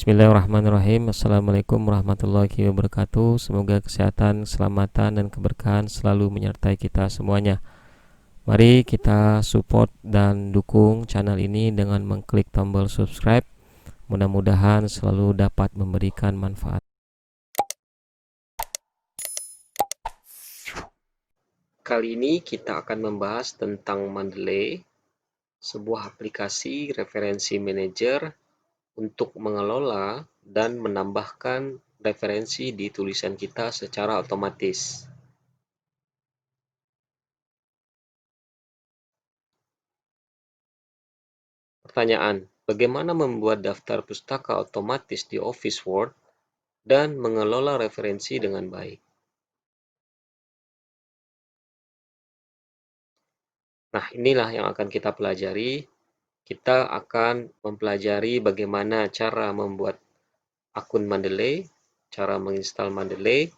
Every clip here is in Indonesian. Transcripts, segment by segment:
Bismillahirrahmanirrahim. Assalamualaikum warahmatullahi wabarakatuh. Semoga kesehatan, keselamatan, dan keberkahan selalu menyertai kita semuanya. Mari kita support dan dukung channel ini dengan mengklik tombol subscribe. Mudah-mudahan selalu dapat memberikan manfaat. Kali ini kita akan membahas tentang Mendeley, sebuah aplikasi referensi manager untuk mengelola dan menambahkan referensi di tulisan kita secara otomatis. Pertanyaan, bagaimana membuat daftar pustaka otomatis di Office Word dan mengelola referensi dengan baik? Nah, inilah yang akan kita pelajari. Kita akan mempelajari bagaimana cara membuat akun Mendeley, cara menginstal Mendeley,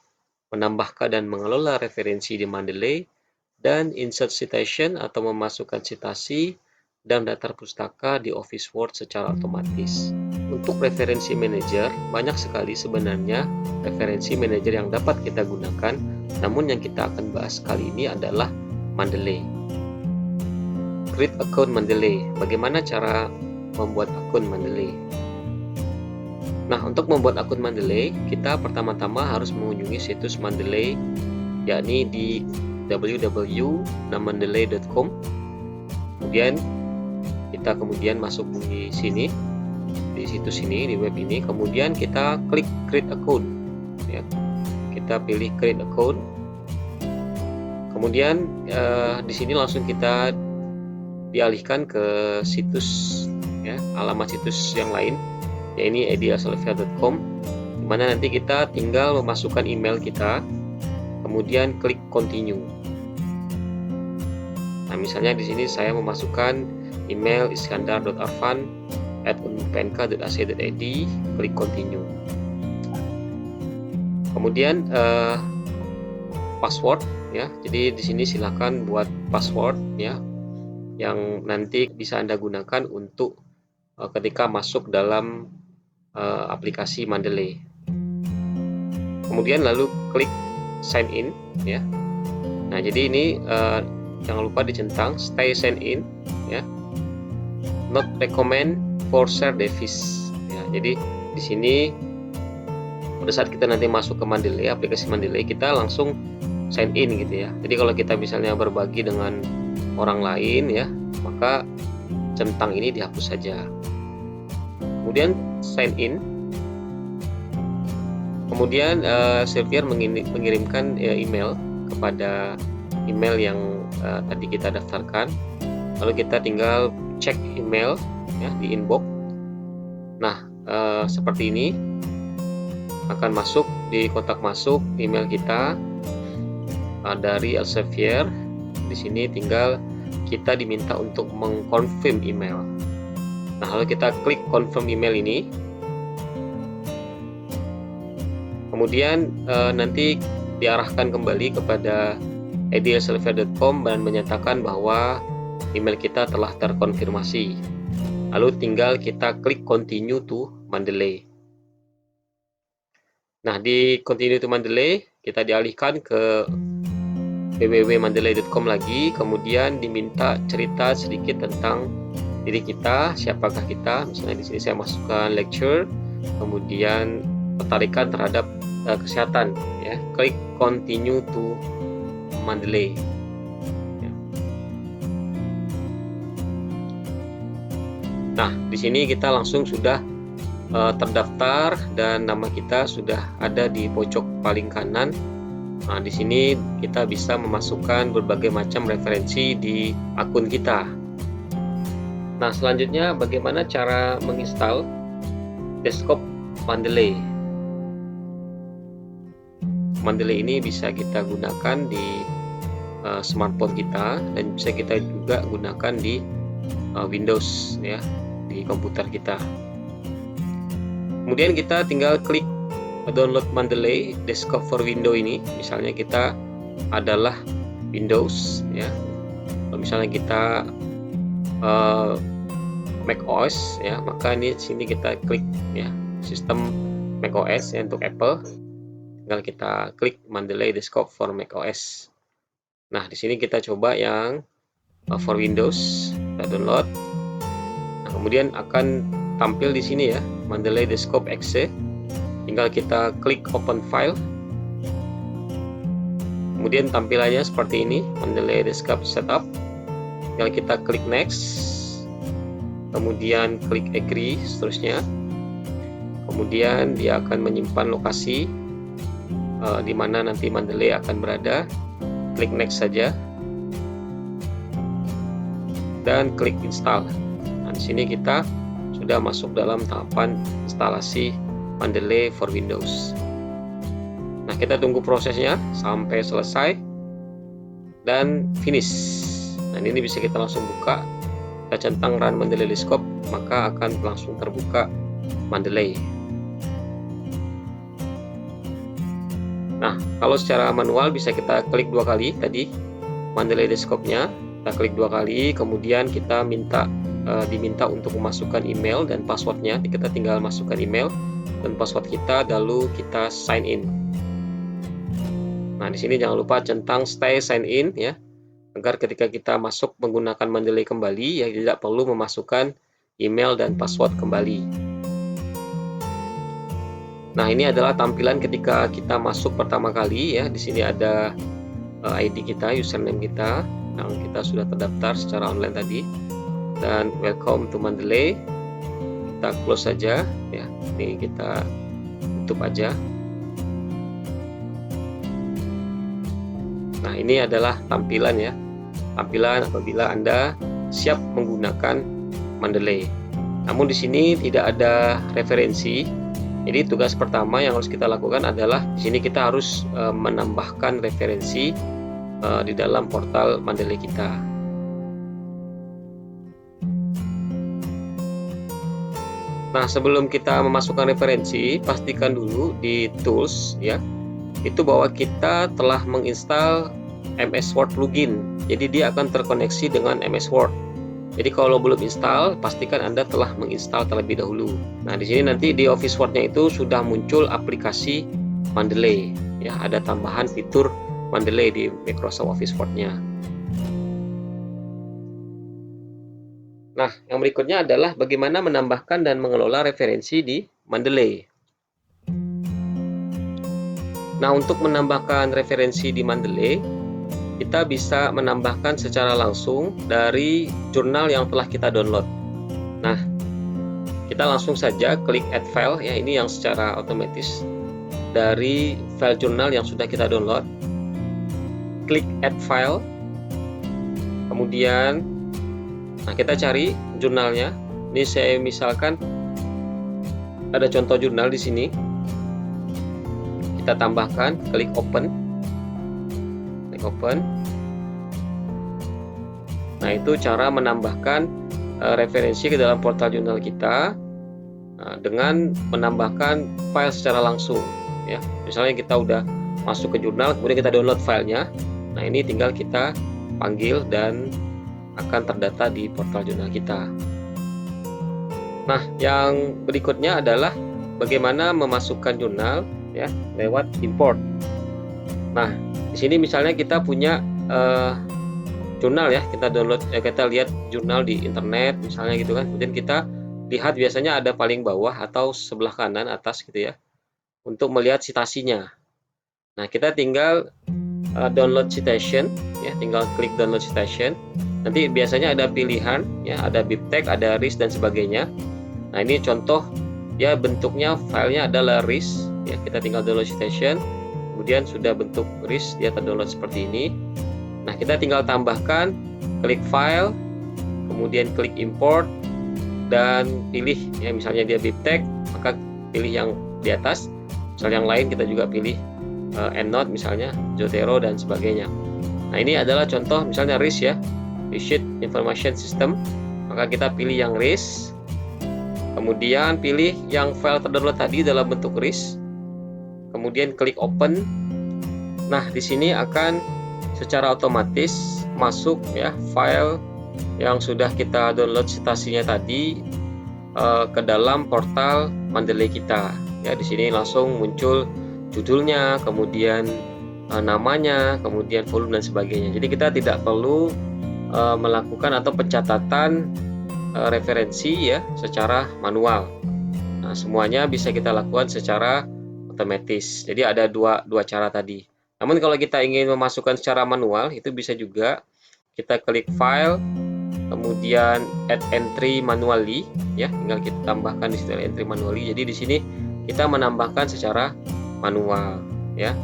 menambahkan dan mengelola referensi di Mendeley, dan insert citation atau memasukkan citasi dan daftar pustaka di Office Word secara otomatis. Untuk referensi manager, banyak sekali sebenarnya referensi manager yang dapat kita gunakan, namun yang kita akan bahas kali ini adalah Mendeley. Create account Mendeley. Bagaimana cara membuat akun Mendeley? Nah, untuk membuat akun Mendeley, kita pertama-tama harus mengunjungi situs Mendeley, yakni di www.mendeley.com. Kemudian kita masuk di sini, di situs ini, di web ini. Kemudian kita klik create account. Ya, kita pilih create account. Kemudian di sini langsung kita dialihkan ke situs, ya, alamat situs yang lain, yaitu idealselfcare.com, di mana nanti kita tinggal memasukkan email kita, kemudian klik continue. Nah, misalnya di sini saya memasukkan email iskandar.arfan@unpnk.ac.id, klik continue. Kemudian password, ya. Jadi di sini silakan buat password, ya, yang nanti bisa Anda gunakan untuk ketika masuk dalam aplikasi Mendeley. Kemudian lalu klik sign in, ya. Nah, jadi ini jangan lupa dicentang stay sign in, ya. Not recommend for share device, ya. Jadi di sini pada saat kita nanti masuk ke Mendeley, aplikasi Mendeley, kita langsung sign in gitu, ya. Jadi kalau kita misalnya berbagi dengan orang lain, ya, maka centang ini dihapus saja. Kemudian sign in. Kemudian server mengirimkan email kepada email yang tadi kita daftarkan. Lalu kita tinggal cek email, ya, di inbox. Nah, seperti ini akan masuk di kotak masuk email kita dari Elsevier. Di sini tinggal kita diminta untuk mengkonfirm email. Nah, lalu kita klik confirm email ini. Kemudian nanti diarahkan kembali kepada idealselfcare.com dan menyatakan bahwa email kita telah terkonfirmasi. Lalu tinggal kita klik continue to Mendeley. Nah, di continue to Mendeley kita dialihkan ke www.mendeley.com lagi, kemudian diminta cerita sedikit tentang diri kita, siapakah kita. Misalnya di sini saya masukkan lecture, kemudian ketertarikan terhadap kesehatan, ya. Klik continue to Mendeley. Ya. Nah, di sini kita langsung sudah terdaftar dan nama kita sudah ada di pojok paling kanan. Nah, di sini kita bisa memasukkan berbagai macam referensi di akun kita. Nah, selanjutnya bagaimana cara menginstal desktop Mendeley. Mendeley ini bisa kita gunakan di smartphone kita dan bisa kita juga gunakan di Windows, ya, di komputer kita. Kemudian kita tinggal klik download Mendeley desktop for Windows ini. Misalnya kita adalah Windows, ya. Kalau misalnya kita Mac OS, ya, maka ini sini kita klik, ya, sistem macOS ya, untuk Apple. Tinggal kita klik Mendeley Desktop for macOS. Nah, di sini kita coba yang for Windows, kita download. Nah, kemudian akan tampil di sini ya, Mendeley Desktop exe. Tinggal kita klik Open File. Kemudian tampilannya seperti ini, Mendeley Desktop Setup. Tinggal kita klik Next. Kemudian klik Agree, seterusnya. Kemudian dia akan menyimpan lokasi di mana nanti Mendeley akan berada. Klik Next saja dan klik Install. Nah, di sini kita sudah masuk dalam tahapan instalasi Mendeley for Windows. Nah, kita tunggu prosesnya sampai selesai dan finish. Nah, ini bisa kita langsung buka. Kita centang Run Mendeley Desktop, maka akan langsung terbuka Mendeley. Nah, kalau secara manual bisa kita klik 2 kali tadi Mendeley Desktop-nya, kita klik 2 kali, kemudian kita diminta untuk memasukkan email dan passwordnya. Kita tinggal masukkan email dan password kita, lalu kita sign in. Nah, di sini jangan lupa centang Stay Sign In ya, agar ketika kita masuk menggunakan Mendeley kembali ya tidak perlu memasukkan email dan password kembali. Nah, ini adalah tampilan ketika kita masuk pertama kali ya. Di sini ada ID kita, username kita yang kita sudah terdaftar secara online tadi, dan welcome to Mendeley. Kita close saja ya. Ini kita tutup aja. Nah, ini adalah tampilan ya. Tampilan apabila Anda siap menggunakan Mendeley. Namun di sini tidak ada referensi. Jadi tugas pertama yang harus kita lakukan adalah di sini kita harus menambahkan referensi di dalam portal Mendeley kita. Nah, sebelum kita memasukkan referensi, pastikan dulu di tools ya, itu bahwa kita telah menginstal MS Word plugin. Jadi dia akan terkoneksi dengan MS Word. Jadi kalau belum install, pastikan Anda telah menginstal terlebih dahulu. Nah, di sini nanti di Office Word-nya itu sudah muncul aplikasi Mendeley. Ya, ada tambahan fitur Mendeley di Microsoft Office Word-nya. Nah, yang berikutnya adalah bagaimana menambahkan dan mengelola referensi di Mendeley. Nah, untuk menambahkan referensi di Mendeley, kita bisa menambahkan secara langsung dari jurnal yang telah kita download. Nah, kita langsung saja klik Add File ya, ini yang secara otomatis dari file jurnal yang sudah kita download. Klik Add File. Kemudian kita cari jurnalnya. Ini saya misalkan ada contoh jurnal di sini. Kita tambahkan, klik Open. Open. Nah, itu cara menambahkan referensi ke dalam portal jurnal kita dengan menambahkan file secara langsung ya. Misalnya kita udah masuk ke jurnal, kemudian kita download filenya. Nah, ini tinggal kita panggil dan akan terdata di portal jurnal kita. Nah, yang berikutnya adalah bagaimana memasukkan jurnal ya lewat import. Nah, di sini misalnya kita punya jurnal ya, kita download kita lihat jurnal di internet misalnya gitu kan. Kemudian kita lihat biasanya ada paling bawah atau sebelah kanan atas gitu ya untuk melihat citasinya. Nah, kita tinggal download citation ya, tinggal klik download citation. Nanti biasanya ada pilihan ya, ada bibtex, ada RIS dan sebagainya. Nah, ini contoh ya, bentuknya filenya adalah RIS ya. Kita tinggal download citation. Kemudian sudah bentuk RIS, dia terdownload seperti ini. Nah, kita tinggal tambahkan, klik File, kemudian klik Import, dan pilih ya, misalnya dia bibtex, maka pilih yang di atas. Misal yang lain kita juga pilih EndNote misalnya, Zotero dan sebagainya. Nah, ini adalah contoh misalnya RIS ya, Receipt Information System. Maka kita pilih yang RIS, kemudian pilih yang file terdownload tadi dalam bentuk RIS. Kemudian klik Open. Nah, di sini akan secara otomatis masuk ya file yang sudah kita download citasinya tadi ke dalam portal Mendeley kita. Ya, di sini langsung muncul judulnya, kemudian namanya, kemudian volume dan sebagainya. Jadi kita tidak perlu melakukan atau pencatatan referensi ya secara manual. Nah, semuanya bisa kita lakukan secara otomatis. Jadi ada dua cara tadi. Namun kalau kita ingin memasukkan secara manual, itu bisa juga kita klik file, kemudian add entry manually, ya, tinggal kita tambahkan di situ entry manually. Jadi di sini kita menambahkan secara manual, ya.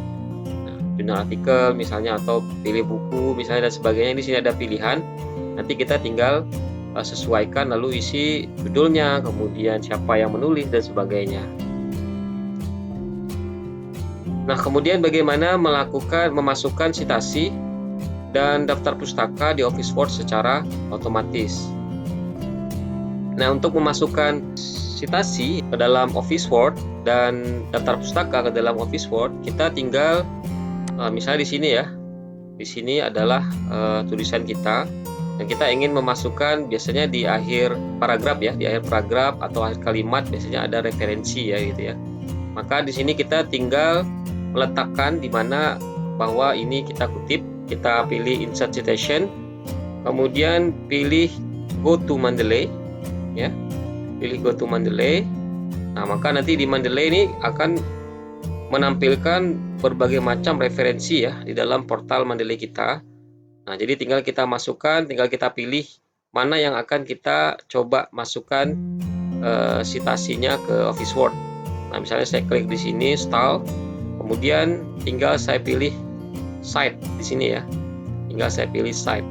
Nah, jurnal artikel misalnya atau pilih buku misalnya dan sebagainya. Di sini ada pilihan. Nanti kita tinggal sesuaikan lalu isi judulnya, kemudian siapa yang menulis dan sebagainya. Nah, kemudian bagaimana memasukkan citasi dan daftar pustaka di Office Word secara otomatis. Nah, untuk memasukkan citasi ke dalam Office Word dan daftar pustaka ke dalam Office Word, kita tinggal misalnya di sini ya. Di sini adalah tulisan kita. Dan kita ingin memasukkan biasanya di akhir paragraf ya, di akhir paragraf atau akhir kalimat biasanya ada referensi ya gitu ya. Maka di sini kita tinggal meletakkan di mana bahwa ini kita kutip, kita pilih insert citation, kemudian pilih go to Mendeley ya. Pilih go to Mendeley. Nah, maka nanti di Mendeley ini akan menampilkan berbagai macam referensi ya di dalam portal Mendeley kita. Nah, jadi tinggal kita masukkan, tinggal kita pilih mana yang akan kita coba masukkan citasinya ke Office Word. Nah, misalnya saya klik di sini style, kemudian tinggal saya pilih cite di sini ya. Tinggal saya pilih cite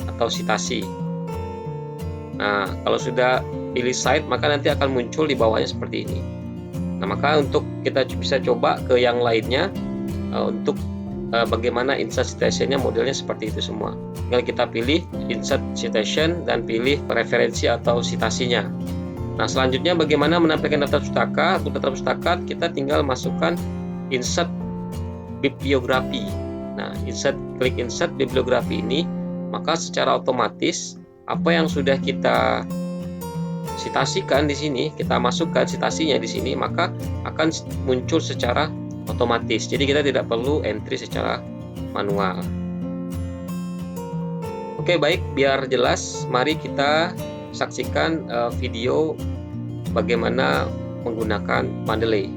atau citasi. Nah, kalau sudah pilih cite, maka nanti akan muncul di bawahnya seperti ini. Nah, maka untuk kita bisa coba ke yang lainnya untuk bagaimana insert citation-nya modelnya seperti itu semua. Tinggal kita pilih insert citation dan pilih referensi atau citasinya. Nah, selanjutnya bagaimana menampilkan daftar pustaka? Untuk daftar pustaka kita tinggal masukkan insert bibliografi. Nah, klik insert bibliografi ini, maka secara otomatis apa yang sudah kita citasikan di sini, kita masukkan citasinya di sini, maka akan muncul secara otomatis. Jadi kita tidak perlu entry secara manual. Oke, baik, biar jelas, mari kita saksikan video bagaimana menggunakan Mendeley.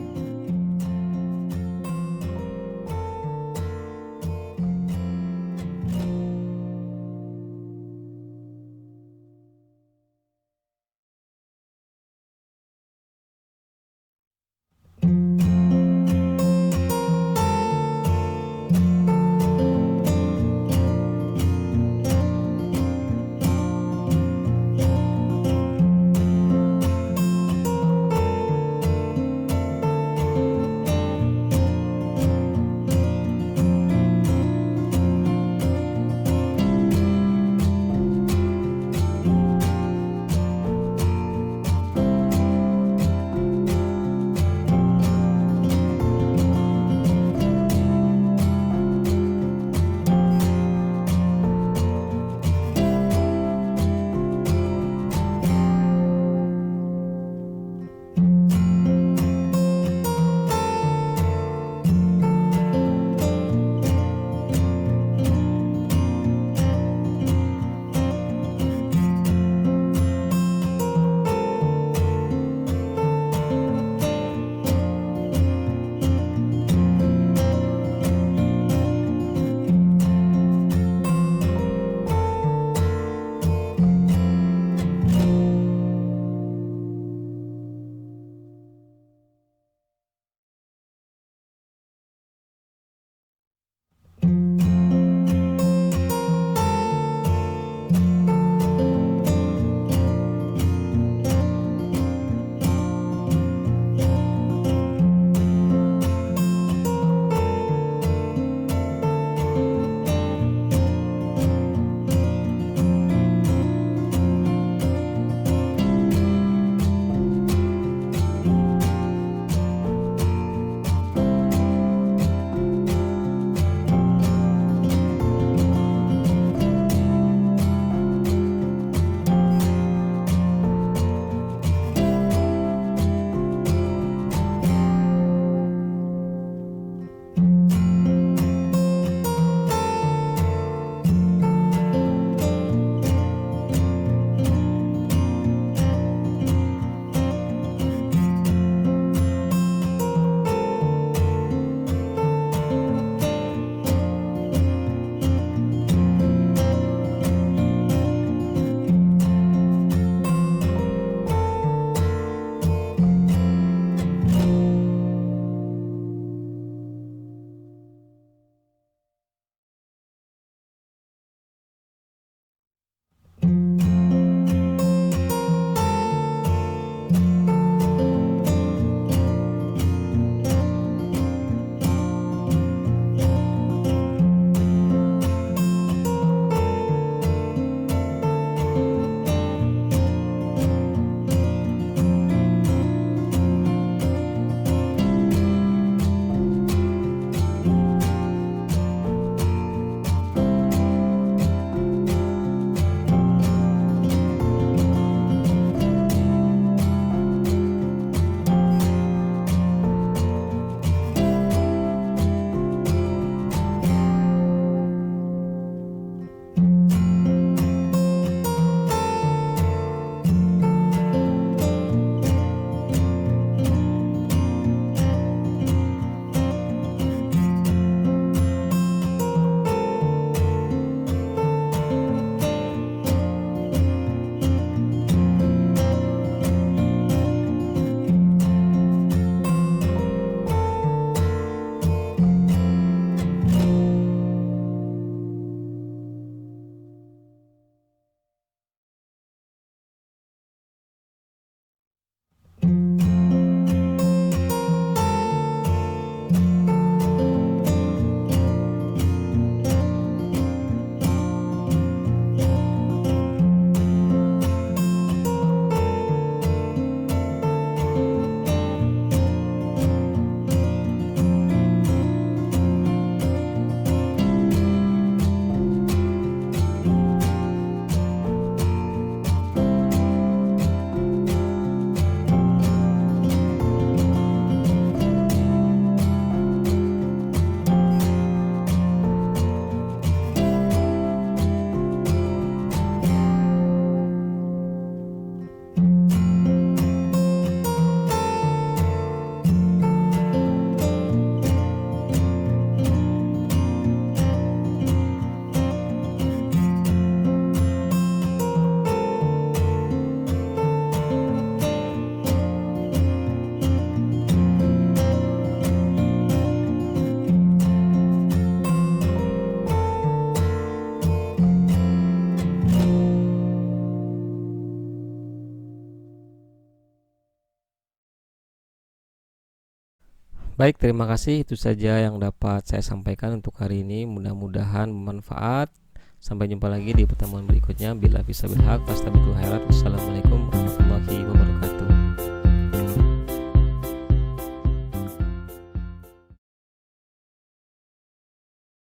Baik, terima kasih. Itu saja yang dapat saya sampaikan untuk hari ini. Mudah-mudahan bermanfaat. Sampai jumpa lagi di pertemuan berikutnya. Bila bisa berhak, fastabiqul khairat. Wassalamualaikum